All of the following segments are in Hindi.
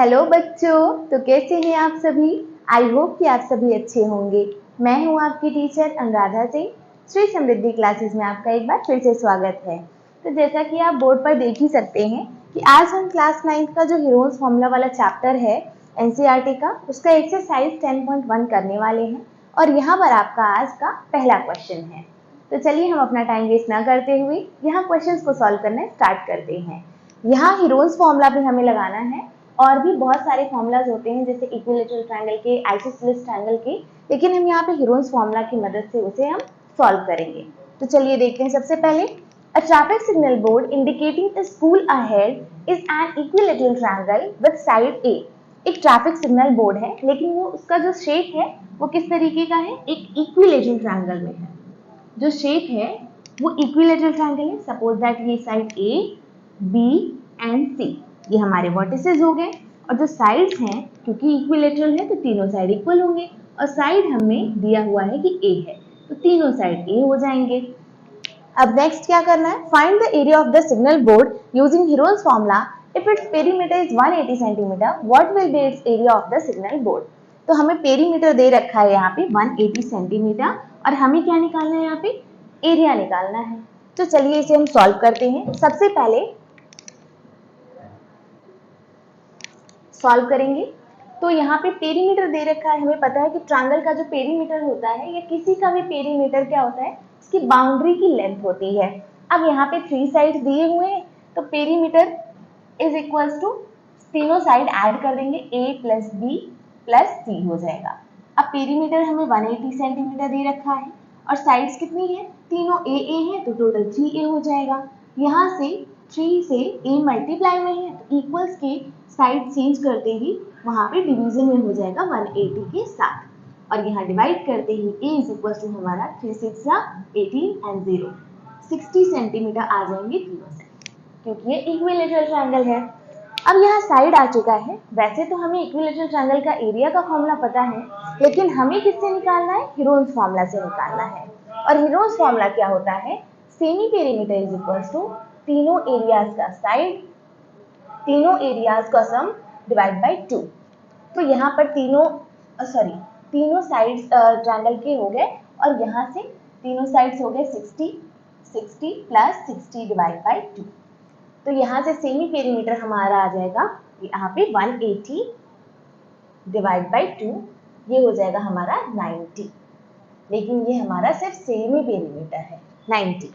हेलो बच्चों, तो कैसे हैं आप सभी। आई होप कि आप सभी अच्छे होंगे। मैं हूं आपकी टीचर अनुराधा सिंह। श्री समृद्धि क्लासेस में आपका एक बार फिर से स्वागत है। तो जैसा कि आप बोर्ड पर देख ही सकते हैं कि आज हम क्लास 9 का जो हीरोज फॉर्मूला वाला चैप्टर है एनसीईआरटी का, उसका एक्सरसाइज 10.1 करने वाले हैं और यहाँ पर आपका आज का पहला क्वेश्चन है। तो चलिए हम अपना टाइम वेस्ट ना करते हुए यहाँ क्वेश्चन को सॉल्व करना स्टार्ट करते हैं। यहाँ हीरोज फॉर्मूला भी हमें लगाना है और भी बहुत सारे फॉर्मूलाज होते हैं जैसे इक्विलैटरल ट्रायंगल के, आइसोसेलेस ट्रायंगल के, लेकिन हम यहाँ पे हीरोज फॉर्मूला की मदद से उसे हम सॉल्व करेंगे। तो चलिए देखते हैं। सबसे पहले a traffic signal board indicating a school ahead is an equilateral triangle with side a. एक ट्रैफिक सिग्नल बोर्ड है लेकिन वो उसका जो शेप है वो किस तरीके का है, एक इक्विलैटरल ट्रायंगल में है। जो शेप है वो इक्विलैटरल ट्रायंगल है। सपोज दैट ये साइड ए, बी एंड सी ये हमारे वर्टिसेस हो गए और जो साइड्स हैं क्योंकि इक्विलैटरल है तो तीनों साइड इक्वल होंगे और साइड हमें दिया हुआ है कि ए है तो तीनों साइड ए हो जाएंगे। अब नेक्स्ट क्या करना है, find the area of the signal board using heroes formula. If it's perimeter is 180 centimetre what will be it's area of the signal board. तो हमें पेरीमीटर दे रखा है यहाँ पे 180 सेंटीमीटर और हमें क्या निकालना है, यहाँ पे एरिया निकालना है। तो चलिए इसे हम सॉल्व करते हैं। सबसे पहले सॉल्व करेंगे तो यहाँ पे पेरीमीटर दे रखा है। हमें पता है कि ट्रायंगल का जो पेरीमीटर होता है या किसी का भी पेरीमीटर क्या होता है, इसकी बाउंड्री की लेंथ होती है। अब यहाँ पे 3 साइड दिए हुए हैं तो पेरीमीटर इज इक्वल्स टू तीनों साइड ऐड कर देंगे, a प्लस बी प्लस सी हो जाएगा। अब पेरीमीटर हमें 180 सेंटीमीटर दे रखा है और साइड्स कितनी है, तीनों a है तो टोटल 3a हो जाएगा। यहाँ से 3 से a मल्टीप्लाई में है तो इक्वल्स के साइड चेंज करते ही वहां पे डिवीजन में हो जाएगा 180 के साथ और यहाँ डिवाइड करते ही a इज इक्वल टू हमारा 3 6 18 एंड 0 60 सेंटीमीटर आ जाएंगे तीनों साइड क्योंकि ये इक्विलैटरल ट्रायंगल है। अब यहाँ साइड आ चुका है। वैसे तो हमें इक्विलैटरल ट्रायंगल का एरिया का फॉर्मूला पता है लेकिन हमें किससे निकालना है, हीरोज फॉर्मूला से निकालना है। और हीरोज फॉर्मूला क्या होता है, semi perimeter is equal to तीनों एरियाज का साइड, तीनों एरियाज का सम डिवाइड बाय 2। तो यहाँ पर तीनों साइड्स ट्रायंगल के हो गए और यहाँ से तीनों साइड्स हो गए 60 प्लस 60 डिवाइड बाय 2। तो यहाँ से सेमी पेरीमीटर हमारा आ जाएगा यहाँ पे 180 डिवाइड बाय 2 ये हो जाएगा हमारा 90, लेकिन ये हमारा सिर्फ सेमी पेरीमीटर है 90।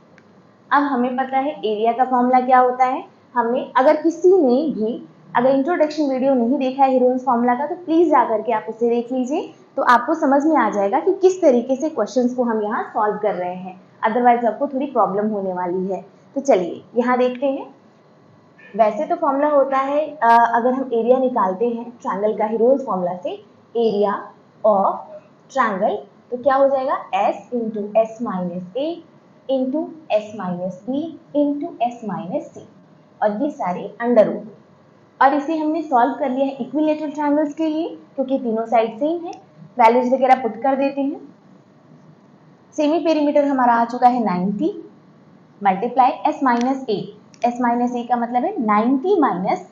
अब हमें पता है एरिया का फॉर्मूला क्या होता है। हमें अगर किसी ने भी अगर इंट्रोडक्शन वीडियो नहीं देखा है हीरोज फॉर्मूला का तो प्लीज जाकर के आप उसे देख लीजिए, तो आपको समझ में आ जाएगा कि किस तरीके से क्वेश्चंस को हम यहाँ सॉल्व कर रहे हैं, अदरवाइज आपको थोड़ी प्रॉब्लम होने वाली है। तो चलिए यहाँ देखते हैं। वैसे तो फॉर्मूला होता है अगर हम एरिया निकालते हैं ट्रायंगल का हीरोज फॉर्मूला से, एरिया ऑफ ट्रायंगल तो क्या हो जाएगा, s into s minus a into s minus b into s minus c और ये सारे अंडर रूट। और इसे हमने सॉल्व कर लिया है इक्विलैटरल ट्रायंगल्स के लिए क्योंकि तीनों साइड सेम है। वैल्यूज वगैरह पुट कर देते हैं। सेमी पेरीमीटर हमारा आ चुका है 90 multiply S minus A, S minus A का मतलब है 90 माइनस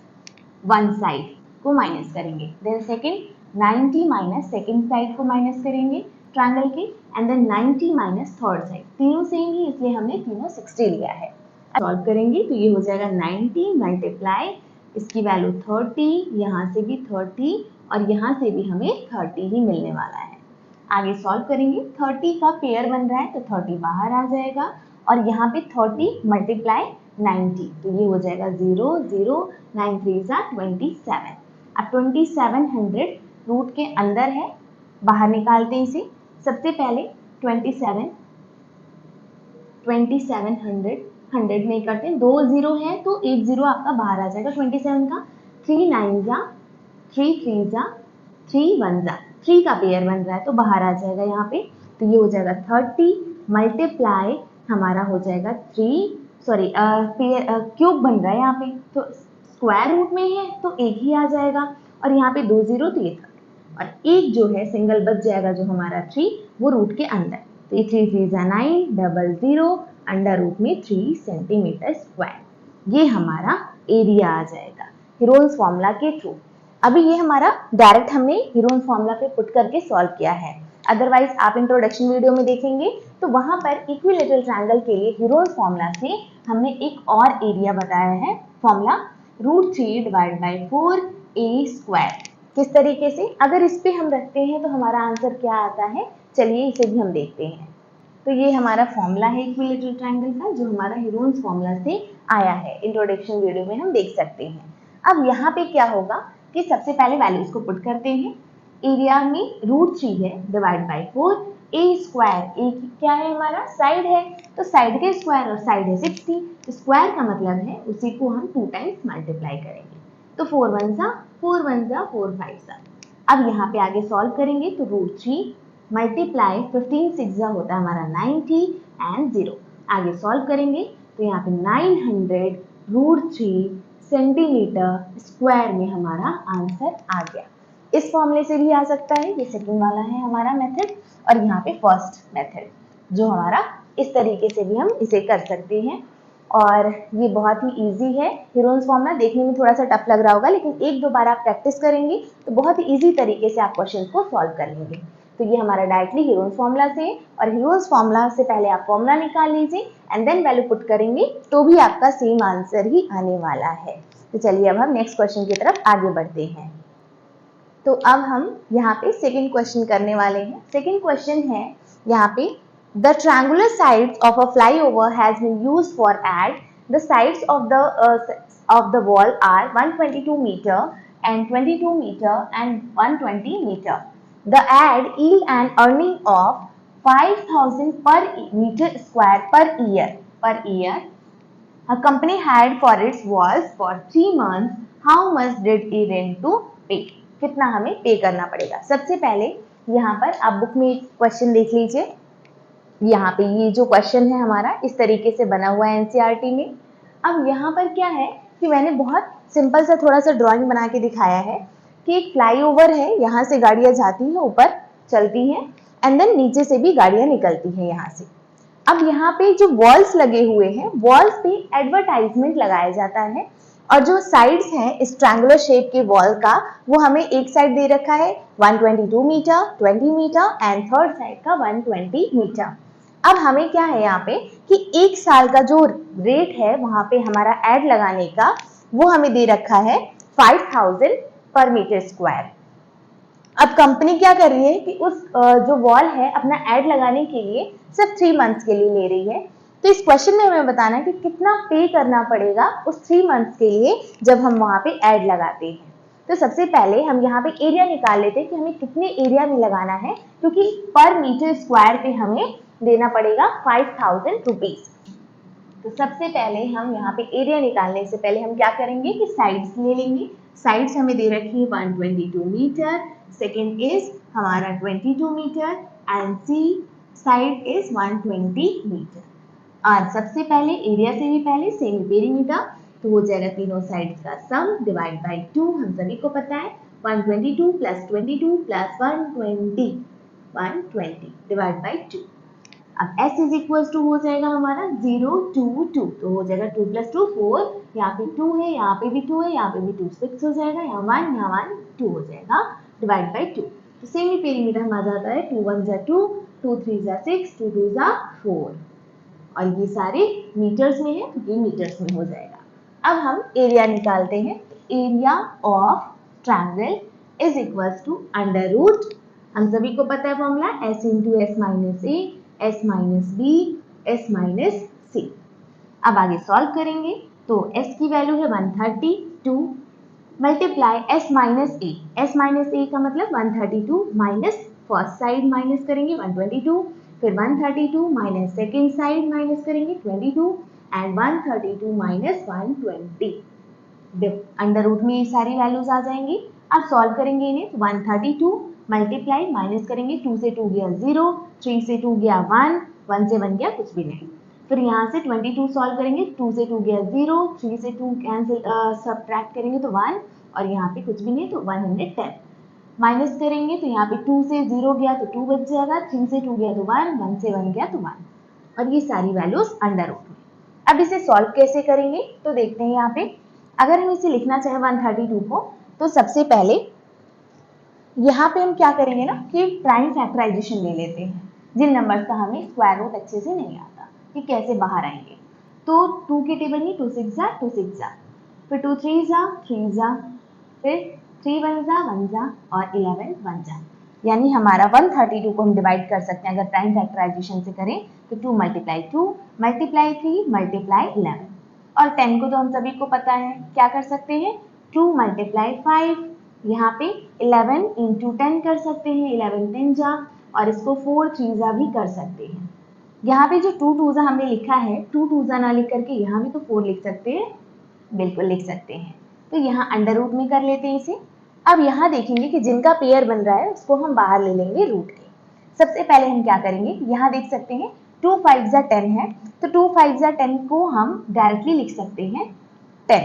वन साइड को माइनस करेंगे, then second 90 minus second side को माइनस करेंगे ट्रायंगल के and then 90 minus third side. तीनों सेम ही इसलिए हमने तीनों 60 लिया है। सॉल्व करेंगे तो ये हो जाएगा 90 मल्टीप्लाई इसकी वैल्यू 30, यहाँ से भी 30 और यहाँ से भी हमें 30 ही मिलने वाला है। आगे सॉल्व करेंगे 30 का पेयर बन रहा है तो 30 बाहर आ जाएगा और यहाँ पे 30 मल्टीप्लाई 90 तो ये हो जाएगा 0 0 9 3 27। अब 2700 रूट के अंदर है, बाहर निकालते हैं इसे। सबसे पहले 2700 100 नहीं करते, 2 0 है तो 1 0 आपका बाहर आ जाएगा 27 का। 3 9 जा 3 3 जा 3 1 जा 3 का पेयर बन रहा है तो बाहर आ जाएगा यहाँ पे। तो ये हो जाएगा 30 मल्टीप्लाई हमारा हो जाएगा पेयर क्यूब बन रहा है यहाँ पे तो स्क्वायर रूट में है तो एक ही आ जाएगा और यहाँ पे 2 0 तो ये 30 और एक जो है सिंगल बच जाएगा जो हमारा 3 वो रूट के अंदर। तो ये 3 3 जा 9 00 अंडर रूट में 3 सेंटीमीटर स्क्वायर, ये हमारा एरिया आ जाएगा हीरोज फॉर्मूला के थ्रू। अभी ये हमारा डायरेक्ट हमने हीरोन्स फॉर्मूला पे पुट करके सॉल्व किया है। अदरवाइज आप इंट्रोडक्शन वीडियो में देखेंगे तो वहां पर इक्विलेटरल ट्रायंगल के लिए हीरोन्स फॉर्मूला से हमने एक और एरिया बताया है, फॉर्मूला √3 डिवाइड बाई 4a²। किस तरीके से, अगर इस पे हम रखते हैं तो हमारा आंसर क्या आता है, चलिए इसे भी हम देखते हैं। तो ये हमारा फॉर्मूला है इक्विलेटरल ट्रायंगल का, जो हमारा हीरोन्स फॉर्मूला से आया है। इंट्रोडक्शन वीडियो में हम देख सकते हैं। अब यहाँ पे क्या होगा कि सबसे पहले वैल्यूज को पुट करते हैं। एरिया में √3 है डिवाइड बाई 4, a², a क्या है हमारा, साइड है, तो साइड के स्क्वायर और साइड है 60, तो स्क्वायर का मतलब है उसी को हम 2 टाइम्स मल्टीप्लाई करेंगे, तो 4 1 जा 4 1 जा 4 5 जा। अब यहाँ पे आगे सॉल्व करेंगे तो √3 मल्टीप्लाई 15 6 जा होता है हमारा 90 एंड 0। आगे सॉल्व करेंगे तो यहाँ पे 900 √3 सेंटीमीटर स्क्वायर में हमारा आंसर आ गया। इस फॉर्मूले से भी आ सकता है, ये सेकंड वाला है हमारा मेथड, और यहाँ पे फर्स्ट मेथड जो हमारा इस तरीके से भी हम इसे कर सकते हैं। और ये बहुत ही इजी है। हीरोन्स फॉर्मूला देखने में थोड़ा सा टफ लग रहा होगा, लेकिन एक दो बार आप प्रैक्टिस करेंगे तो बहुत ही इजी तरीके से आप क्वेश्चन को सॉल्व कर लेंगे। तो ये हमारा डायरेक्टली हीरोन्स फॉर्मूला से है, और हीरोन्स फॉर्मूला से पहले आप फॉर्मूला निकाल लीजिए एंड देन वैल्यू पुट करेंगे तो भी आपका सेम आंसर ही आने वाला है। तो चलिए अब हम नेक्स्ट क्वेश्चन की तरफ आगे बढ़ते हैं। तो अब हम यहाँ पे सेकंड क्वेश्चन करने वाले हैं। सेकंड क्वेश्चन है यहाँ पे, the triangular sides of a flyover has been used for ad the sides of the wall are 122 metre and 22 meter and 120 meter. The ad yield an earning of 5,000 per meter square per year. A company hired for its walls for 3 months. How much did he rent to pay? कितना हमें पे करना पड़ेगा? सबसे पहले यहाँ पर आप बुक में एक क्वेश्चन देख लीजिए। यहाँ पे ये जो क्वेश्चन है हमारा इस तरीके से बना हुआ है एनसीईआरटी में। अब यहाँ पर क्या है कि मैंने बहुत सिंपल सा थोड़ा सा ड्राइंग बना के दिखाया है कि एक फ्लाईओवर है, यहाँ से गाड़ियाँ जाती हैं, ऊपर चलती हैं, एंड देन नीचे से भी गाड़ियाँ निकलती हैं यहाँ से। अब यहाँ पे जो वॉल्स लगे हुए हैं, वॉल्स पे एडवर्टाइजमेंट लगाया जाता है, और जो साइड्स हैं इस ट्रायंगुलर शेप के वॉल का, वो हमें एक साइड दे रखा है 122 metre, 20 metre and third side का 120 मीटर। अब हमें क्या है यहाँ पे कि एक साल का जो रेट है वहां पे हमारा एड लगाने का, वो हमें दे रखा है 5,000 पर मीटर स्क्वायर। अब कंपनी क्या कर रही है कि उस जो वॉल है अपना एड लगाने के लिए सिर्फ 3 मंथ्स के लिए ले रही है। तो इस क्वेश्चन में हमें बताना है कि कितना पे करना पड़ेगा उस 3 मंथ्स के लिए जब हम वहां पे एड लगाते हैं। तो सबसे पहले हम यहाँ पे एरिया निकाल लेते हैं कि हमें कितने एरिया में लगाना है, क्योंकि पर मीटर स्क्वायर पे हमें देना पड़ेगा 5,000 रुपीज। तो सबसे पहले हम यहाँ पे एरिया निकालने से पहले हम क्या करेंगे कि साइड्स ले लेंगे। साइड्स हमें दे रखी है 122 मीटर, सेकेंड इज हमारा 22 metre and C side is 120 metre. और सबसे पहले एरिया से भी पहले सेमी पेरीमीटर, तो हो जाएगा तीनों साइड्स का सम डिवाइड बाई 2। हम सभी को पता है 122 प्लस 22 प्लस 120 डिवाइड बाई 2। अब s इज इक्वल टू हो जाएगा हमारा 0 2 2, तो हो जाएगा 2 प्लस 2 4, यहाँ पे 2 है, यहाँ पे भी 2 है, यहाँ पे भी 2 6 हो जाएगा, यहाँ 1 यहाँ 1 2 हो जाएगा डिवाइड बाई 2। तो सेमी पेरीमीटर हम आ जाता है 2 1 जा 2, 2 3 जा 6, 2 2 जा 4, और ये सारे मीटर्स में है तो ये मीटर्स में हो जाएगा। अब हम एरिया निकालते हैं। Area of triangle is equal to under root, हम सभी को पता है formula s into s minus a, s minus b, s minus c. अब आगे सॉल्व करेंगे तो s की वैल्यू है 132 multiply s minus a, s minus A का मतलब 132 माइनस फर्स्ट साइड माइनस करेंगे 122, फिर 132 माइनस सेकेंड साइड माइनस करेंगे 22 एंड 132 माइनस 120। अंडर रूट में ये सारी वैल्यूज आ जाएंगी। अब सॉल्व करेंगे इन्हें, 132 मल्टीप्लाई माइनस करेंगे, 2 से 2 गया 0, 3 से 2 गया 1, 1 से 1 गया कुछ भी नहीं। फिर यहाँ से 22 सॉल्व करेंगे, 2 से 2 गया 0, 3 से 2 कैंसिल सब्ट्रैक्ट करेंगे तो 1, और यहाँ पे कुछ भी नहीं तो 110 माइनस करेंगे, तो यहाँ पे 2 से 0 गया तो 2 बच जाएगा, 3 से 2 गया तो 1, 1 से 1 गया तो 1, और ये सारी वैल्यूज अंडर रूट में। अब इसे सॉल्व कैसे करेंगे तो देखते हैं। यहाँ पे अगर हम इसे लिखना चाहे 132 को, तो सबसे पहले यहाँ पे हम क्या करेंगे ना कि प्राइम फैक्टराइजेशन ले लेते हैं, जिन नंबर्स का हमें स्क्वायर रूट अच्छे से नहीं आता कि कैसे बाहर आएंगे। तो 2 के टेबल में 2 6 जा 2 6 जा, फिर 2 3 जा 3 जा, फिर 3 1 जा 1 जा और 11 1 जा, यानी हमारा 132 को हम डिवाइड कर सकते हैं अगर प्राइम फैक्टराइजेशन से करें तो 2 × 2 × 3 × 11 और 10 को तो हम सभी को पता है क्या कर सकते हैं 2 × 5, यहाँ पे 11 × 10 कर सकते हैं, 11 10 जा और इसको 4 3 जा भी कर सकते हैं। यहाँ पे जो 2 2 जा हमने लिखा है 2 2 जा ना लिख करके यहाँ भी तो 4 लिख सकते हैं, बिल्कुल लिख सकते हैं। तो यहाँ अंडर रूट में कर लेते हैं इसे। अब यहाँ देखेंगे कि जिनका पेयर बन रहा है उसको हम बाहर ले लेंगे रूट के। सबसे पहले हम क्या करेंगे, यहाँ देख सकते हैं 2 5 जा 10 है, तो 2 5 जा 10 को हम डायरेक्टली लिख सकते हैं 10,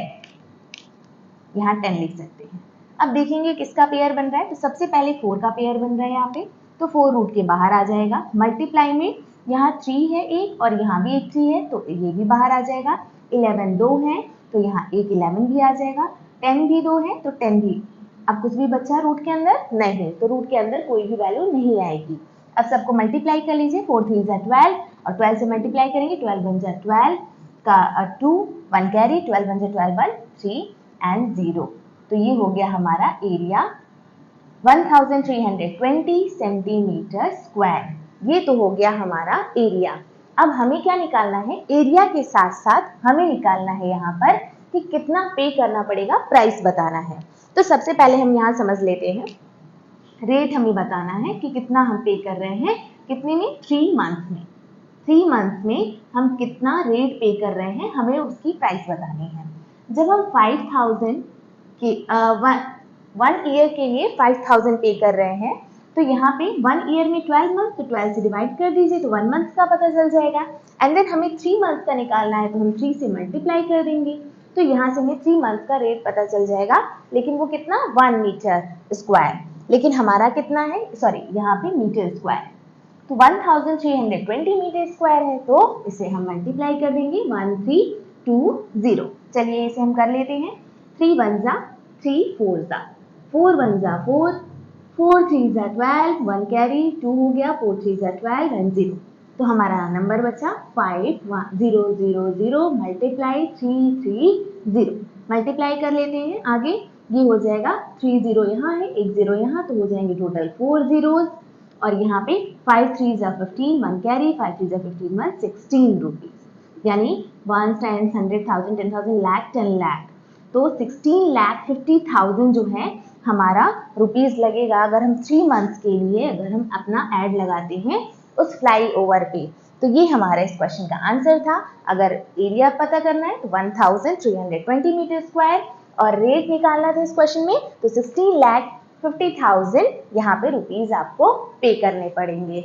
यहाँ 10 लिख सकते हैं। अब देखेंगे किसका पेयर बन रहा है, तो सबसे पहले 4 का पेयर बन रहा है यहाँ पे, तो 4 रूट के बाहर आ जाएगा। मल्टीप्लाई में यहाँ 3 है एक और यहाँ भी एक 3 है तो ये भी बाहर आ जाएगा। 11 2 है तो यहाँ एक 11 भी आ जाएगा। 10 भी 2 है तो 10 भी। अब कुछ भी बचा रूट के अंदर नहीं, तो रूट के अंदर कोई भी वैल्यू नहीं आएगी। अब सबको मल्टीप्लाई कर लीजिए, 4 3 जा 12 और 12 से मल्टीप्लाई करेंगे, 12 1 जा 12 का 2 1 कैरी, 12 1 जा 12 1 3 एंड 0। तो ये हो गया हमारा एरिया 1320 सेंटीमीटर स्क्वायर। ये तो हो गया हमारा एरिया। अब हमें क्या निकालना है, एरिया के साथ साथ हमें निकालना है यहाँ पर कि कितना पे करना पड़ेगा, प्राइस बताना है। तो सबसे पहले हम यहाँ समझ लेते हैं, रेट हमें बताना है कि कितना हम पे कर रहे हैं, कितने में 3 मंथ में। 3 मंथ में हम कितना रेट पे कर रहे हैं, हमें उसकी प्राइस बतानी है। जब हम 5000 के 1 ईयर के लिए 5000 पे कर रहे हैं तो यहाँ पे 1 ईयर में 12 मंथ, तो 12 से डिवाइड कर दीजिए तो 1 मंथ का पता चल जाएगा। एंड देन हमें 3 मंथ का निकालना है तो हम 3 से मल्टीप्लाई कर देंगे, तो यहाँ से हमें 3 मंथ का रेट पता चल जाएगा। लेकिन वो कितना 1 मीटर स्क्वायर, लेकिन हमारा कितना है, सॉरी यहाँ पे मीटर स्क्वायर, तो 1320 मीटर स्क्वायर है तो इसे हम मल्टीप्लाई कर देंगे 1320। चलिए इसे हम कर लेते हैं। 3 1 जा 3 4 जा 4 1 जा 4 4 3 जा 12 1 कैरी 2 हो गया 4 3 जा 12 एंड 0। तो हमारा नंबर बचा 5 1 0 0 0 मल्टीप्लाई 3 3 0। मल्टीप्लाई कर लेते हैं आगे, ये हो जाएगा 3 0 यहाँ है, एक 0 यहाँ, तो हो जाएंगे टोटल 4 zeros। और यहाँ पे 5 3 जा 15 1 कैरी 5 3 जा 15 1 16 रुपीज, यानी 1 10 100,000 10,000 लाख 10 लाख, तो 16,50,000 जो है हमारा रुपीज लगेगा अगर हम 3 मंथ्स के लिए अगर हम अपना ऐड लगाते हैं उस फ्लाई ओवर पे। तो ये हमारा इस क्वेश्चन का आंसर था। अगर एरिया पता करना है तो 1320 मीटर स्क्वायर और रेट निकालना था इस क्वेश्चन में तो 16,50,000 यहाँ पे रुपीज आपको पे करने पड़ेंगे।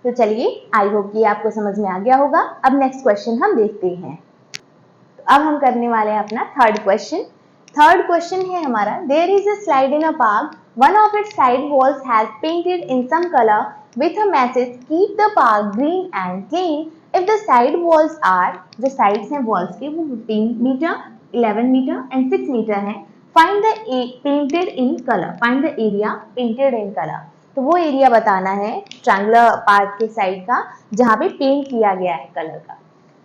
तो चलिए आई होप कि आपको समझ में आ गया होगा। अब नेक्स्ट क्वेश्चन हम देखते हैं। तो अब हम करने वाले हैं अपना थर्ड क्वेश्चन। थर्ड क्वेश्चन है हमारा, there is a slide in a park, one of its side walls has painted in some colour with a message keep the park green and clean if the side walls are, जो sides हैं walls के वो 15 मीटर 11 मीटर एंड 6 मीटर हैं, find the painted in color, find the area painted in color। तो वो एरिया बताना है ट्रायंगुलर पार्क के साइड का जहाँ पे पेंट किया गया है कलर का।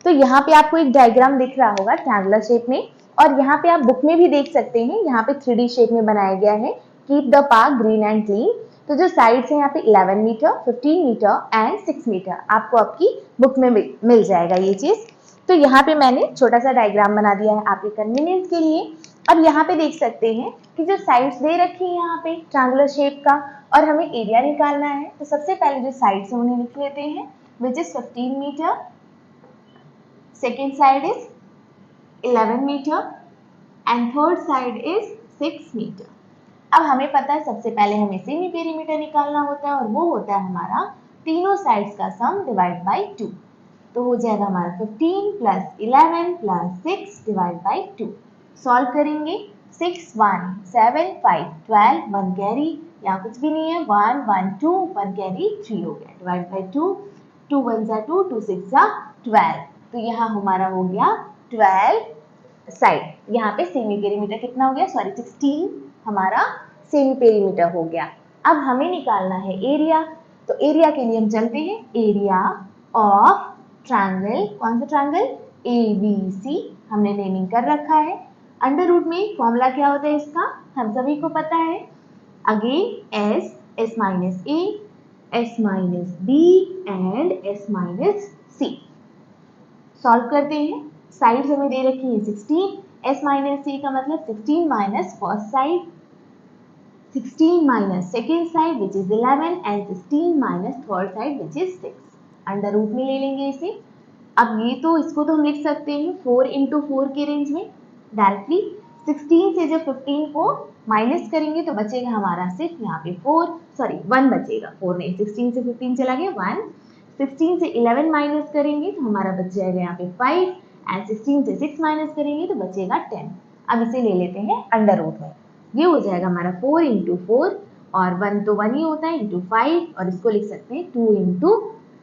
तो यहाँ पे आपको एक डायग्राम दिख रहा होगा ट्रायंगुलर शेप में, और यहाँ पे आप बुक में भी देख सकते हैं, यहाँ पे 3D शेप में बनाया गया है keep the park green and clean. तो जो साइड्स हैं यहाँ पे 11 मीटर 15 मीटर एंड 6 मीटर आपको आपकी बुक में मिल जाएगा ये चीज। तो यहाँ पे मैंने छोटा सा डायग्राम बना दिया है आपके कन्वीनियंस के लिए। अब यहाँ पे देख सकते हैं कि जो साइड्स दे रखी है यहाँ पे ट्रायंगुलर शेप का और हमें एरिया निकालना है, तो सबसे पहले जो साइड्स है उन्हें लिख लेते हैं, which is 15 metre, second side is 11 metre and third side is 6 metre. अब हमें पता है सबसे पहले हमें सेमी पेरीमीटर निकालना होता है और वो होता है हमारा तीनों साइड्स का सम डिवाइड बाय 2। तो हो जाएगा हमारा 15 plus 11 plus 6 divide by 2। Solve करेंगे 6 1 7 5 12 1 कैरी, यहाँ कुछ भी नहीं है, 1 1 2 1 कैरी 3 हो गया डिवाइड बाय 2, 2 1 जा 2 2 6 जा 12। तो यहाँ हमारा हो गया 12 साइड। यहाँ पे सेमी पेरीमीटर कितना हो गया, सॉरी 16 हमारा सेमी पेरीमीटर हो गया। अब हमें निकालना है एरिया, तो एरिया के लिए हम चलते हैं, एरिया ऑफ ट्रायंगल, कौन सा ट्रायंगल, ABC हमने नेमिंग कर रखा है। अंडर रूट में फॉर्मूला क्या होता है इसका, हम सभी को पता है, again s minus a, s minus b and s minus c। Solve करते हैं, साइड हमें दे रखी है 16, s माइनस c का मतलब 16 minus first side, 16 minus second side which is 11 and 16 minus third side which is 6। Under root में ले लेंगे इसे। अब ये तो इसको तो हम लिख सकते हैं 4 into 4 के रेंज में डायरेक्टली। 16 से जब 15 को माइनस करेंगे तो बचेगा हमारा सिर्फ यहाँ पे 1 बचेगा, 4 नहीं, 16 से 15 चला गया 1। 16 से 11 माइनस करेंगे तो हमारा बच जाएगा यहाँ पे 5 एंड 16 से 6 माइनस करेंगे तो बचेगा 10। अब इसे ले लेते हैं अंडर रूट में, ये हो जाएगा हमारा 4 into 4 और 1 तो 1 ही होता है into 5 और इसको लिख सकते हैं 2 into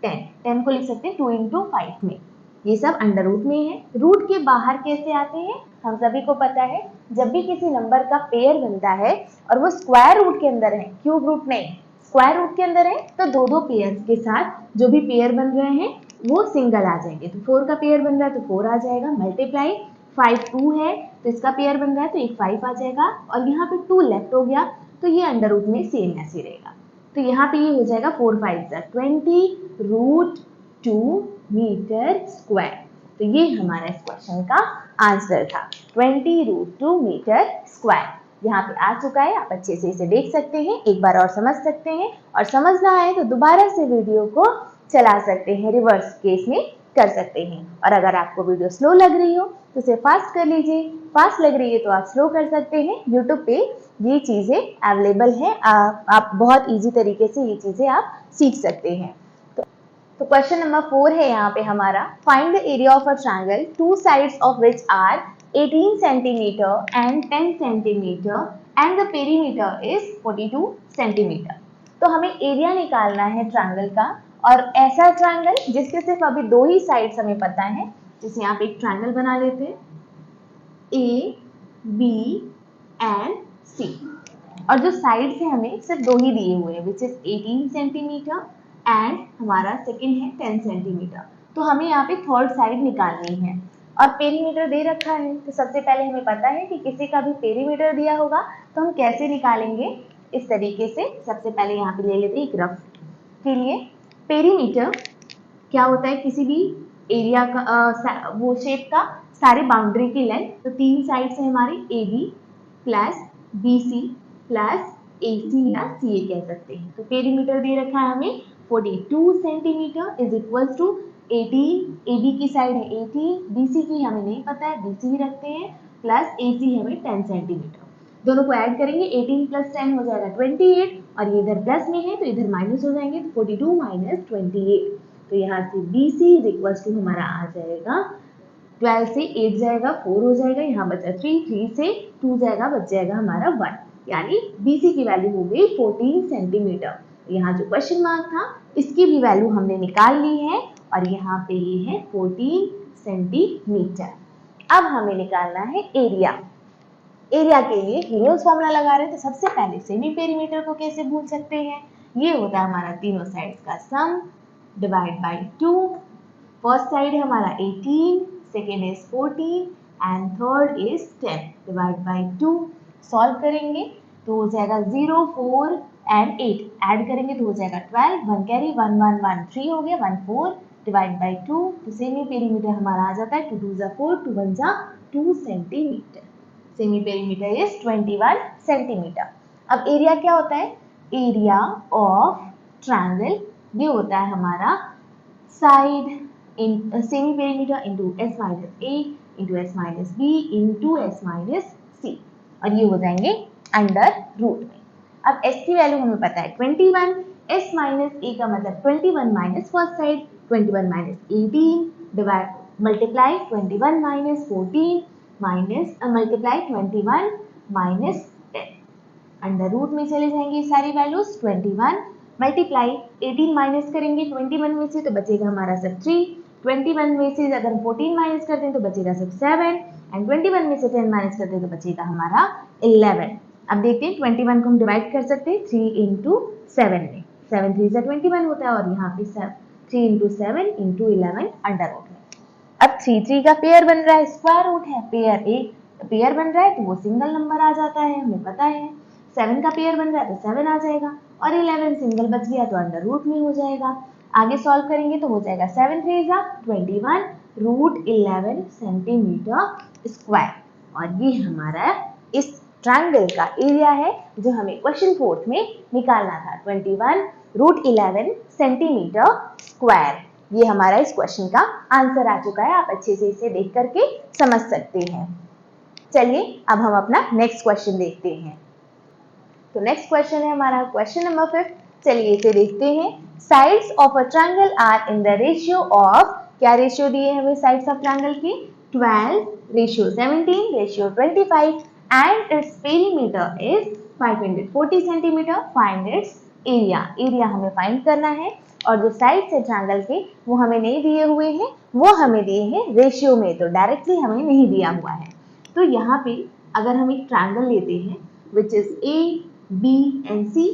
10, 10 को लिख सकते हैं 2 into 5 में। ये सब अंडर रूट में है। रूट के बाहर कैसे आते हैं, हम सभी को पता है, जब भी किसी नंबर का पेयर बनता है और वो स्क्वायर रूट के अंदर है, क्यूब रूट नहीं, स्क्वायर रूट के अंदर है, तो दो दो पेयर्स के साथ जो भी पेयर बन रहे हैं वो सिंगल आ जाएंगे। तो 4 का पेयर बन रहा है तो 4 आ जाएगा, मल्टीप्लाई 5 2 है तो इसका पेयर बन रहा है तो एक 5 आ जाएगा और यहाँ पे 2 लेफ्ट हो गया तो ये अंडर रूट में सेम ऐसे रहेगा। तो यहाँ पे ये हो जाएगा 4 5 20 रूट 2 मीटर स्क्वायर। तो ये हमारा इस क्वेश्चन का आंसर था, 20 रूट 2 मीटर स्क्वायर। यहाँ पे आ चुका है, आप अच्छे से इसे देख सकते हैं, एक बार और समझ सकते हैं और समझना है तो दोबारा से वीडियो को चला सकते हैं, रिवर्स केस में कर सकते हैं। और अगर आपको वीडियो स्लो लग रही हो तो इसे फास्ट कर लीजिए, फास्ट लग रही है तो आप स्लो कर सकते हैं। यूट्यूब पे ये चीज़ें अवेलेबल है, आप बहुत इजी तरीके से ये चीज़ें आप सीख सकते हैं। तो क्वेश्चन नंबर 4 है यहाँ पे हमारा, find the area of a triangle two sides of which are 18 centimetre and 10 centimetre and the perimeter is 42 centimetre. तो हमें एरिया निकालना है ट्रायंगल का, और ऐसा ट्रायंगल जिसके सिर्फ अभी दो ही साइड्स हमें पता है। जैसे यहाँ पे एक ट्रायंगल बना लेते हैं, ए बी एंड सी, और जो साइड्स है हमें सिर्फ दो ही दिए हुए हैं, विच इज 18 सेंटीमीटर एंड हमारा सेकेंड है 10 सेंटीमीटर। तो हमें यहाँ पे थर्ड साइड निकालनी है और पेरीमीटर दे रखा है। तो सबसे पहले हमें पता है कि किसी का भी पेरीमीटर दिया होगा तो हम कैसे निकालेंगे, इस तरीके से। सबसे पहले यहाँ पे ले लेते हैं एक रफ के लिए। पेरीमीटर क्या होता है, किसी भी एरिया का वो शेप का सारे बाउंड्री की लेंथ। तो तीन साइड से हमारे a b plus b c plus a c या सी ए कह सकते हैं। तो पेरीमीटर दे रखा है हमें 42 centimetre is equal to 18, A B की साइड है 18, बी सी की हमें नहीं पता है, बी सी ही रखते हैं, प्लस ए सी हमें 10 सेंटीमीटर। दोनों को ऐड करेंगे 18 प्लस 10 हो जाएगा 28, और ये इधर प्लस में है तो इधर माइनस हो जाएंगे, तो 42 माइनस 28। तो यहाँ से B C is equal to हमारा आ जाएगा 12 से 8 जाएगा 4 हो जाएगा, यहाँ बचा 3, 3 से 2 जाएगा, बच जाएगा हमारा 1, यानी BC की वैल्यू हो गई 14 सेंटीमीटर। यहाँ जो क्वेश्चन मार्क था इसकी भी वैल्यू हमने निकाल ली है और यहाँ पे ये है 14 सेंटीमीटर। अब हमें निकालना है एरिया। एरिया के लिए हीलियोस फॉर्मूला लगा रहे हैं, तो सबसे पहले सेमी पेरीमीटर को कैसे भूल सकते हैं, ये होता है हमारा तीनों साइड्स का sum divide by 2। First side है हमारा 18, second is 14 and third is 10 divide by 2। Solve करेंगे तो हो जाएगा 0, 4 एंड 8, ऐड करेंगे तो हो जाएगा 12, 1 कैरी 1 1 1 3 हो गया, 1 4 डिवाइड बाय 2। तो सेमी पेरीमीटर हमारा आ जाता है 2 2 4, 2 1 2 centimetre. Semi perimeter is 21 centimetre. अब एरिया क्या होता है, एरिया ऑफ ट्रायंगल ये होता है हमारा side in semi perimeter into s minus a into s minus b into s minus c, और ये हो जाएंगे अंडर रूट में। अब s की वैल्यू हमें पता है 21, s माइनस a का मतलब 21 minus first side 21 minus 18 divide multiply 21 minus 14 minus multiply 21 minus 10, under root में चले जाएंगे सारी वैल्यूज। 21 मल्टीप्लाई 18 माइनस करेंगे 21 में से तो बचेगा हमारा सब 3, 21 में से अगर 14 माइनस करते हैं तो बचेगा सब 7 एंड 21 में से 10 माइनस करते हैं तो बचेगा हमारा 11। अब देखते हैं 21 को हम डिवाइड कर सकते हैं 3 इंटू 7 में, 7 3 से 21 होता है, और यहाँ पे 3 इंटू 7 इंटू 11 अंडर रूट में। अब 3 3 का पेयर बन रहा है, स्क्वायर रूट है, पेयर बन रहा है तो वो सिंगल नंबर आ जाता है, हमें पता है। 7 का पेयर बन रहा है तो 7 आ जाएगा, और 11 सिंगल बच गया तो अंडर रूट में हो जाएगा। आगे सॉल्व करेंगे तो हो जाएगा 7 3 21 रूट 11 सेंटीमीटर स्क्वायर, और ये हमारा इस ट्रायंगल का एरिया है जो हमें क्वेश्चन 4 में निकालना था, 21 रूट 11 सेंटीमीटर स्क्वायर। ये हमारा इस क्वेश्चन का आंसर आ चुका है, आप अच्छे से इसे देख करके समझ सकते हैं। चलिए अब हम अपना नेक्स्ट क्वेश्चन देखते हैं। तो नेक्स्ट क्वेश्चन है हमारा क्वेश्चन नंबर 5। चलिए इसे देखते हैं। Sides of a triangle are in the ratio of, क्या रेशियो दिए हमें साइड्स ऑफ ट्रायंगल के, 12 ratio 17 ratio 25 and its perimeter is 540 centimetre. Find its area, area हमें फाइंड करना है, और जो साइड्स है ट्रायंगल के वो हमें नहीं दिए हुए हैं, वो हमें दिए हैं रेशियो में, तो डायरेक्टली हमें नहीं दिया हुआ है। तो यहाँ पे अगर हम एक ट्रायंगल लेते हैं which is a b and c,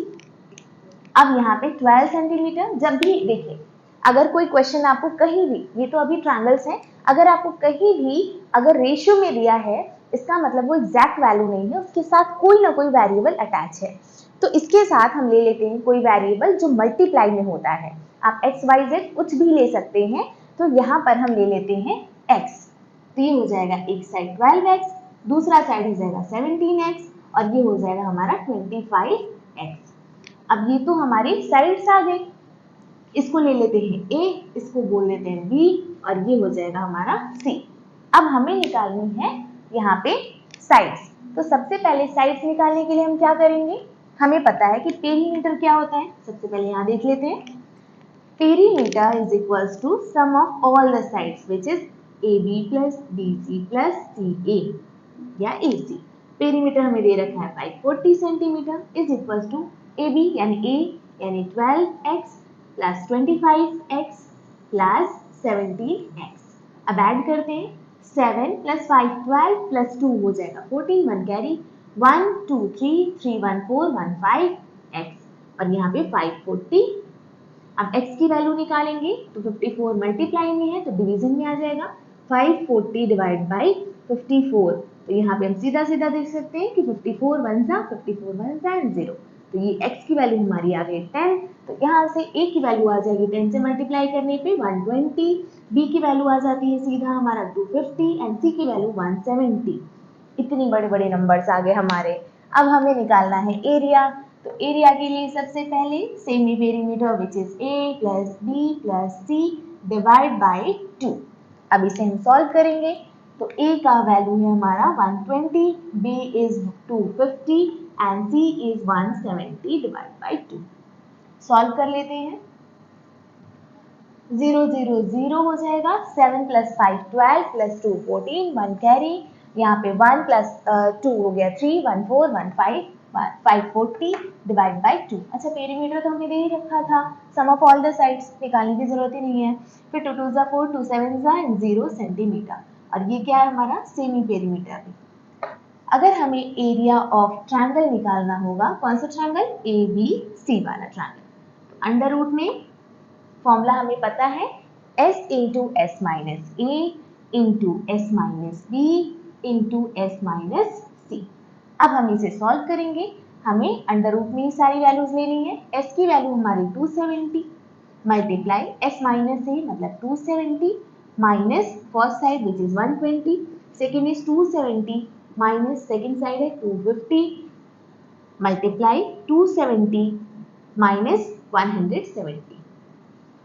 अब यहाँ पे 12 सेंटीमीटर, जब भी देखिए अगर कोई क्वेश्चन आपको कहीं भी, ये तो अभी ट्रायंगल्स हैं, अगर आपको कहीं भी अगर रेशियो में दिया है, इसका मतलब वो एग्जैक्ट वैल्यू नहीं है, उसके साथ कोई ना कोई वेरिएबल अटैच है। तो इसके साथ हम ले लेते हैं कोई वेरिएबल जो मल्टीप्लाई में होता है, आप एक्स वाई जेड कुछ भी ले सकते हैं। तो यहाँ पर हम ले लेते हैं एक्स, तो ये हो जाएगा एक साइड 12x, दूसरा साइड हो जाएगा 17x, और ये हो जाएगा हमारा 25x। अब ये तो हमारे साइड्स आ गए, इसको ले लेते हैं A, इसको बोल लेते हैं B, और ये हो जाएगा हमारा C। अब हमें निकालनी है यहाँ पे साइड्स। तो सबसे पहले साइड्स निकालने के लिए हम क्या करेंगे, हमें पता है कि पेरीमीटर क्या होता है, सबसे पहले यहाँ देख लेते हैं। Perimeter is equals to sum of all the sides which is AB plus BC plus CA या AC। पेरीमीटर हमें दे रखा है 540 centimetre is equals to AB यानी A यानी 12x plus 25x plus 17x। अब ऐड करते हैं, 7 प्लस 5 12 प्लस 2 हो जाएगा 14, 1 कैरी, 1 2 3 3 1 4 1 5x, और यहाँ पे 540। अब x की वैल्यू निकालेंगे तो 54 मल्टीप्लाई में है तो डिवीजन में आ जाएगा, 540 डिवाइड बाई 54, तो यहाँ पे हम सीधा सीधा देख सकते हैं कि 54 1 जा 54 1 जा 0, तो ये x की वैल्यू हमारी आ गई 10, तो यहाँ से a की वैल्यू आ जाएगी 10 से मल्टीप्लाई करने पे 120, b की वैल्यू आ जाती है सीधा हमारा 250 एंड c की वैल्यू 170। इतनी बड़े बड़े नंबर्स आ गए हमारे। अब हमें निकालना है एरिया, तो एरिया के लिए सबसे पहले semi perimeter which is a plus b plus c divide by 2। अब इसे हम सॉल्व करेंगे, तो a का वैल्यू है हमारा 120, b is 250 and c is 170 divide by 2। Solve कर लेते हैं, 0 0 0 हो जाएगा, 7 प्लस 5 12 प्लस 2 14, 1 कैरी, यहाँ पे 1 प्लस 2 हो गया 3, 1 4 1 5 540 डिवाइड बाई 2। अच्छा पेरीमीटर तो हमने दे ही रखा था, सम ऑफ ऑल द साइड्स निकालने की जरूरत ही नहीं है, फिर 2 2 4 2 7 0 सेंटीमीटर, और ये क्या है हमारा सेमी पेरीमीटर। अगर हमें एरिया ऑफ ट्रायंगल निकालना होगा, कौन सा ट्रायंगल, ABC वाला ट्रायंगल, अंडर रूट में फॉर्मूला हमें पता है s into s minus a into s minus b into s minus c. अब हम इसे सॉल्व करेंगे, हमें अंडर रूट में ही सारी वैल्यूज लेनी है। s की वैल्यू हमारी 270 मल्टीप्लाई s माइनस ए मतलब 270 minus first side which is 120, second is 270 minus second side है 250 मल्टीप्लाई 270 माइनस 170।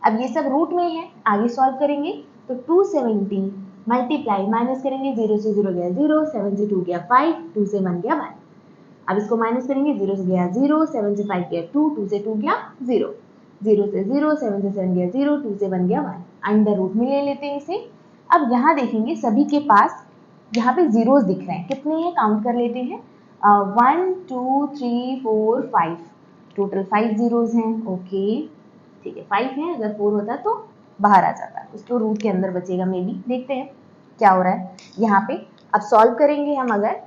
अब ये सब रूट में है, आगे सॉल्व करेंगे तो 270 मल्टीप्लाई माइनस करेंगे, 0 से 0 गया 0, 7 से 2 गया 5, 2 से 1 गया 1। अब इसको माइनस करेंगे, 0 से गया 0, 7 से 5 गया 2, 2 से 2 गया 0, 0 से 0, 7 से 7 गया 0, 2 से 1 गया 1। अंडर रूट में ले लेते हैं इसे। अब यहाँ देखेंगे सभी के पास यहाँ पे जीरोस दिख रहे हैं, कितने हैं काउंट कर लेते हैं, 1 2 3 4 5, टोटल 5 जीरोस हैं। ओके ठीक है 5 है, अगर 4 होता तो बाहर आ जाता, उसको रूट के अंदर बचेगा मे बी, देखते हैं क्या हो रहा है यहाँ पे। अब सॉल्व करेंगे हम, अगर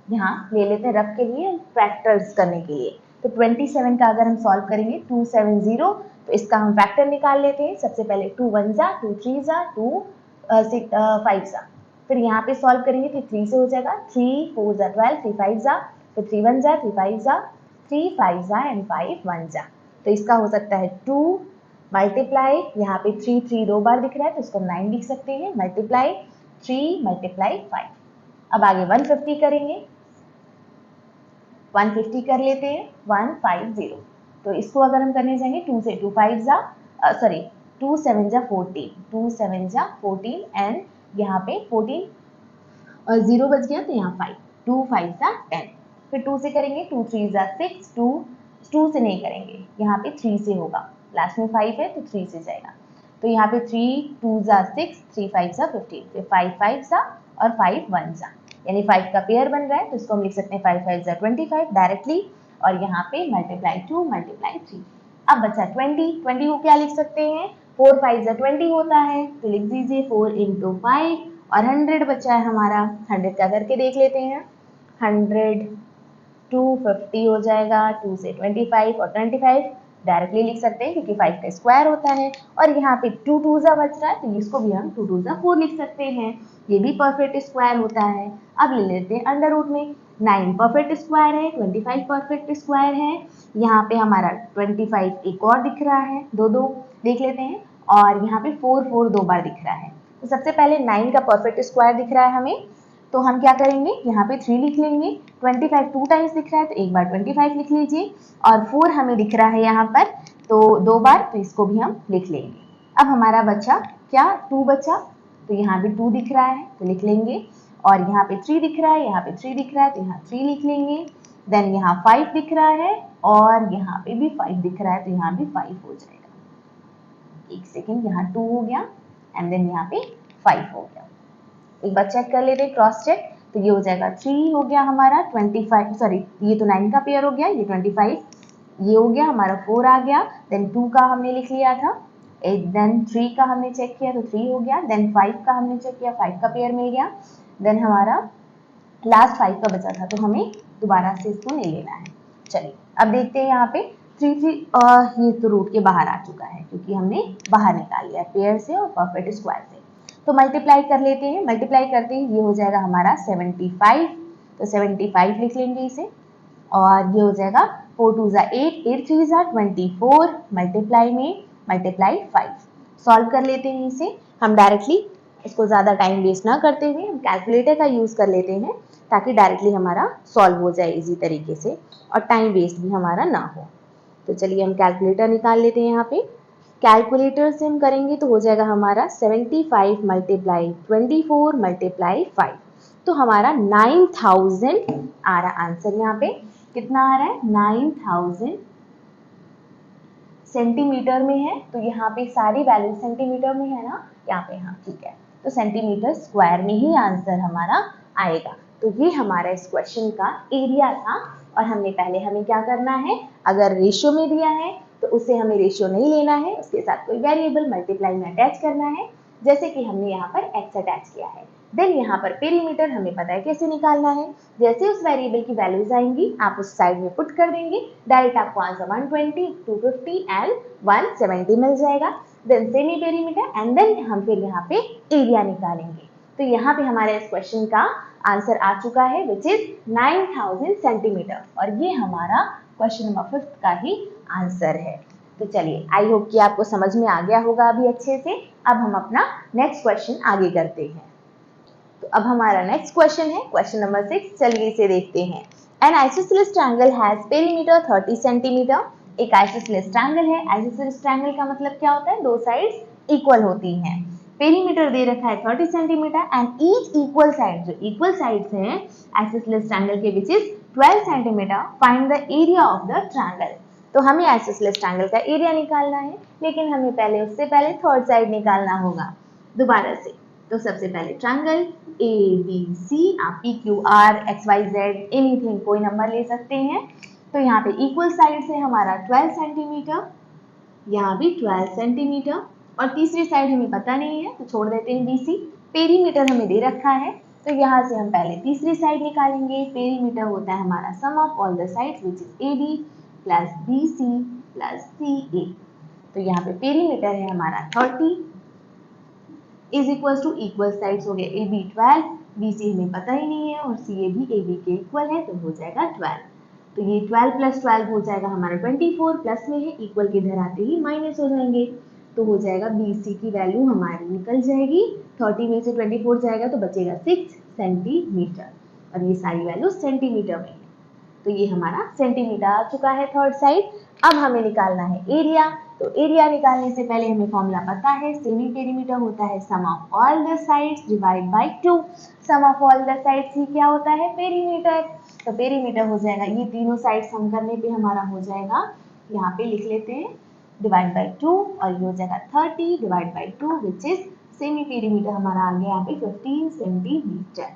यहाँ ले लेते हैं रफ के लिए, फैक्टर्स करने के लिए। तो 27 का अगर हम सॉल्व करेंगे 270, तो इसका हम फैक्टर निकाल लेते हैं। सबसे पहले 2 1 जा, 2 3 जा, 2 5 जा, फिर यहाँ पे सॉल्व करेंगे तो 3 से हो जाएगा, 3 4 जा 12, 3 5 जा, फिर 3 1 जा, 3 5 जा, 3 5 जा एंड 5 1 जा। तो इसका हो सकता है 2 मल्टीप्लाई, यहाँ पे 3 दो बार दिख रहा है तो इसको 9 लिख सकते हैं, मल्टीप्लाई 3 मल्टीप्लाई 5। अब आगे 150 करेंगे, 150 कर लेते हैं, 150। तो इसको अगर हम करने जाएंगे 2 से 2 5 जा, सॉरी 2 7 जा 14, 2 7 जा 14 एंड यहाँ पे 14 और 0 बच गया तो यहाँ 5, 2 5 जा 10। फिर 2 से करेंगे, 2 3 जा 6, 2 से नहीं करेंगे, यहाँ पे 3 से होगा, लास्ट में 5 है तो 3 से जाएगा। तो यहाँ पे 3 2 जा 6, 3 5 जा 15, फिर 5 5 जा और 5 1 जा, यानी 5 का पेयर बन रहा है तो इसको हम लिख सकते हैं 5 5 जा 25 डायरेक्टली, और यहाँ पे मल्टीप्लाई 2 मल्टीप्लाई 3। अब बचा 20 को क्या लिख सकते हैं, 4 5 जा 20 होता है तो लिख दीजिए 4 into 5, और 100 बचा है हमारा, 100 का करके देख लेते हैं, 100 250 हो जाएगा, 2 से 25 और 25 डायरेक्टली लिख सकते हैं क्योंकि 5 का स्क्वायर होता है, और यहाँ पे 2 2 जा बच रहा है तो इसको भी हम 2 2 जा 4 लिख सकते हैं, ये भी परफेक्ट स्क्वायर होता है। अब ले लेते हैं अंडर रूट में, 9 परफेक्ट स्क्वायर है, 25 परफेक्ट स्क्वायर है, यहाँ पे हमारा 25 एक और दिख रहा है, दो देख लेते हैं, और यहाँ पे 4 4 दो बार दिख रहा है। तो सबसे पहले 9 का परफेक्ट स्क्वायर दिख रहा है हमें, तो हम क्या करेंगे, यहाँ पे 3 लिख लेंगे, 25 2 टाइम्स दिख रहा है तो एक बार 25 लिख लीजिए, और 4 हमें दिख रहा है यहाँ पर तो 2 बार, तो इसको भी हम लिख लेंगे। अब हमारा बचा क्या, 2 बचा, तो यहाँ भी 2 दिख रहा है तो लिख लेंगे, और यहाँ पे 3 दिख रहा है, यहाँ पे 3 दिख रहा है तो यहाँ 3 लिख लेंगे, देन यहाँ 5 दिख रहा है और यहाँ पे भी 5 दिख रहा है तो यहाँ भी 5 हो जाएगा। एक सेकेंड, यहाँ 2 हो गया एंड देन यहाँ पे 5 हो गया। एक बार चेक कर लेते हैं, क्रॉस चेक, तो ये हो जाएगा 3 हो गया हमारा, 25 सॉरी ये तो 9 का पेयर हो गया, ये 25 ये हो गया हमारा, 4 आ गया, देन 2 का हमने लिख लिया था, देन 3 का हमने चेक किया तो 3 हो गया, देन 5 का हमने चेक किया, 5 का पेयर मिल गया, देन हमारा लास्ट 5 का बचा था तो हमें दोबारा से इसको नहीं लेना है। चलिए अब देखते हैं यहाँ पे 3 ये तो रूट के बाहर आ चुका है क्योंकि हमने बाहर निकाल लिया पेयर से और परफेक्ट स्क्वायर से। तो मल्टीप्लाई कर लेते हैं, मल्टीप्लाई करते ही ये हो जाएगा हमारा 75, तो 75 लिख लेंगे इसे, और ये हो जाएगा 4 2 जा 8, 8 3 जा 24, मल्टीप्लाई में मल्टीप्लाई 5। सॉल्व कर लेते हैं इसे हम डायरेक्टली, इसको ज़्यादा टाइम वेस्ट ना करते हुए हम कैलकुलेटर का यूज़ कर लेते हैं ताकि डायरेक्टली हमारा सॉल्व हो जाए इजी तरीके से और टाइम वेस्ट भी हमारा ना हो। तो चलिए हम कैलकुलेटर निकाल लेते हैं। यहाँ पे कैलकुलेटर से हम करेंगे तो हो जाएगा हमारा 75 मल्टीप्लाई 24 मल्टीप्लाई 5, तो हमारा 9000 आ रहा आंसर। यहाँ पे कितना आ रहा है, 9000 सेंटीमीटर में है, तो यहाँ पे सारी वैल्यू सेंटीमीटर में है ना, यहाँ पे हाँ ठीक है, तो सेंटीमीटर स्क्वायर में ही आंसर हमारा आएगा। तो ये हमारा इस क्वेश्चन का एरिया था, और हमने पहले हमें क्या करना है, अगर रेशियो में दिया है तो उसे हमें रेशियो नहीं लेना है, उसके साथ कोई वेरिएबल मल्टीप्लाई में अटैच करना है, जैसे कि हमने यहाँ पर x अटैच किया है। देन यहाँ पर पेरीमीटर हमें पता है कैसे निकालना है, जैसे उस वेरिएबल की वैल्यूज आएंगी आप उस साइड में पुट कर देंगे, डायरेक्ट आपको आंसर 120, 250 एंड 170 मिल जाएगा। Then semi perimeter and then हम फिर यहाँ पे एरिया निकालेंगे। तो यहाँ पे हमारे इस क्वेश्चन का आंसर आ चुका है विच इज 9000 सेंटीमीटर, और ये हमारा क्वेश्चन नंबर 5 का ही आंसर है। तो चलिए आई होप कि आपको समझ में आ गया होगा अभी अच्छे से। अब हम अपना नेक्स्ट क्वेश्चन आगे करते हैं। तो अब हमारा नेक्स्ट क्वेश्चन है क्वेश्चन नंबर 6, चलिए इसे देखते हैं। N isosceles triangle has perimeter 30 centimetre. एक आइसोसेलेस ट्रायंगल है, आइसोसेलेस ट्रायंगल का मतलब क्या होता है, दो साइड्स इक्वल होती हैं। पेरीमीटर दे रखा है 30 centimetre and each equal side, जो इक्वल साइड्स हैं आइसोसेलेस ट्रायंगल के which is 12 centimetre, find the area of the triangle. तो हमें आइसोसेलेस ट्रायंगल का एरिया निकालना है, लेकिन हमें पहले उससे पहले थर्ड साइड निकालना होगा दोबारा से। तो सबसे पहले ट्रायंगल ABC, आप PQR XYZ एनीथिंग कोई नंबर ले सकते हैं। तो यहाँ पे इक्वल साइड से हमारा 12 सेंटीमीटर, यहाँ भी 12 सेंटीमीटर, और तीसरी साइड हमें पता नहीं है तो छोड़ देते हैं BC। पेरीमीटर हमें दे रखा है तो यहाँ से हम पहले तीसरी साइड निकालेंगे। पेरीमीटर होता है हमारा sum of all the sides which is AB plus BC plus CA। तो यहाँ पे पेरीमीटर है हमारा 30 is equal to equal sides हो गए AB 12, BC हमें पता ही नहीं है और CA भी AB के इक्वल है, तो हो जाएगा 12। तो ये 12 प्लस 12 हो जाएगा हमारा 24, प्लस में है इक्वल के इधर आते ही माइनस हो जाएंगे, तो हो जाएगा BC की वैल्यू हमारी निकल जाएगी। 30 में से 24 जाएगा तो बचेगा 6 सेंटीमीटर, और ये सारी वैल्यू सेंटीमीटर में है। तो ये हमारा सेंटीमीटर आ चुका है थर्ड साइड। अब हमें निकालना है एरिया। तो एरिया निकालने से पहले हमें फॉर्मूला पता है, सेमी पेरीमीटर होता है sum of all the sides divide by 2। Sum of all the sides ही क्या होता है, पेरीमीटर। तो पेरीमीटर हो जाएगा, ये तीनों साइड सम करने पे हमारा हो जाएगा, यहाँ पे लिख लेते हैं डिवाइड बाय 2, और ये हो जाएगा 30 divide by 2 which is semi perimeter हमारा आ गया यहाँ पे 15 सेंटीमीटर।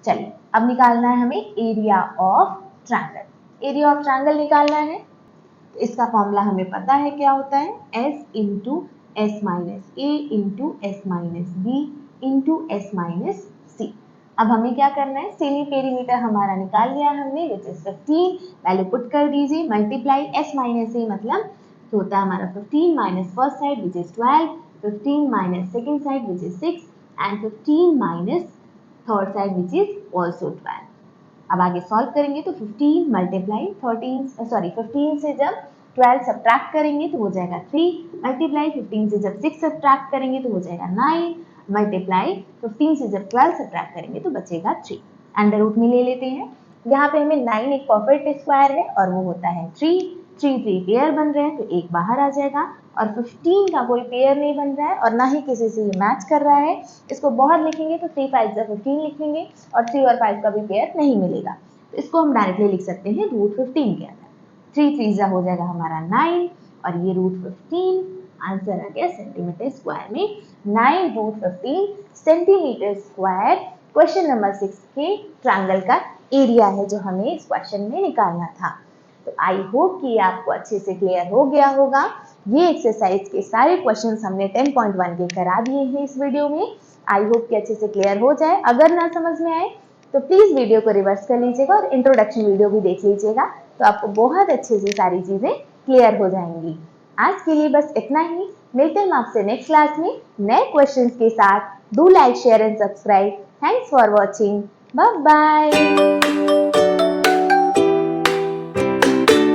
चलिए अब निकालना है हमें area of triangle. Area of triangle निकालना है, तो इसका फॉर्मूला हमें पता है क्या होता है, S into S minus A into S minus B into S minus C। अब हमें क्या करना है, सेमी पेरीमीटर हमारा निकाल लिया हमने विच इज 15, वैल्यू पुट कर दीजिए, मल्टीप्लाई S माइनस A मतलब तो होता है हमारा 15 minus first side which is 12, 15 minus second side which is 6 and 15 minus third side which is also 12। अब आगे सॉल्व करेंगे तो 15 मल्टीप्लाई 15 से जब 12 सब्ट्रैक्ट करेंगे तो हो जाएगा 3, मल्टीप्लाई 15 से जब 6 सब्ट्रैक्ट करेंगे तो हो जाएगा 9, मल्टीप्लाई 15 से जब 12 सब्ट्रैक्ट करेंगे तो बचेगा 3। अंडर रूट में ले लेते हैं, यहाँ पे हमें 9 एक परफेक्ट स्क्वायर है और वो होता है 3 पेयर बन रहे हैं तो एक बाहर आ जाएगा, और 15 का कोई पेयर नहीं बन रहा है और ना ही किसी से ये मैच कर रहा है। इसको बाहर लिखेंगे तो 3 5 15 लिखेंगे और 3 और 5 का भी पेयर नहीं मिलेगा, तो इसको हम डायरेक्टली लिख सकते हैं रूट 15 के अंदर। 3 3 हो जाएगा हमारा 9 और ये रूट 15, आंसर आ गया सेंटीमीटर स्क्वायर में 9 root 15 centimetre square. Question number 6 के ट्रायंगल का एरिया है जो हमें इस क्वेश्चन में निकालना था। तो आई होप कि आपको अच्छे से क्लियर हो गया होगा। ये एक्सरसाइज के सारे क्वेश्चंस हमने 10.1 के करा दिए हैं इस वीडियो में। आई होप कि अच्छे से क्लियर हो जाए। अगर ना समझ में आए तो प्लीज वीडियो को रिवर्स कर लीजिएगा और इंट्रोडक्शन वीडियो भी देख लीजिएगा, तो आपको बहुत अच्छे से सारी चीजें क्लियर हो जाएंगी। आज के लिए बस इतना ही, मिलते हैं आपसे नेक्स्ट क्लास में नए क्वेश्चंस के साथ। Do like share and subscribe. Thanks for watching, bye bye.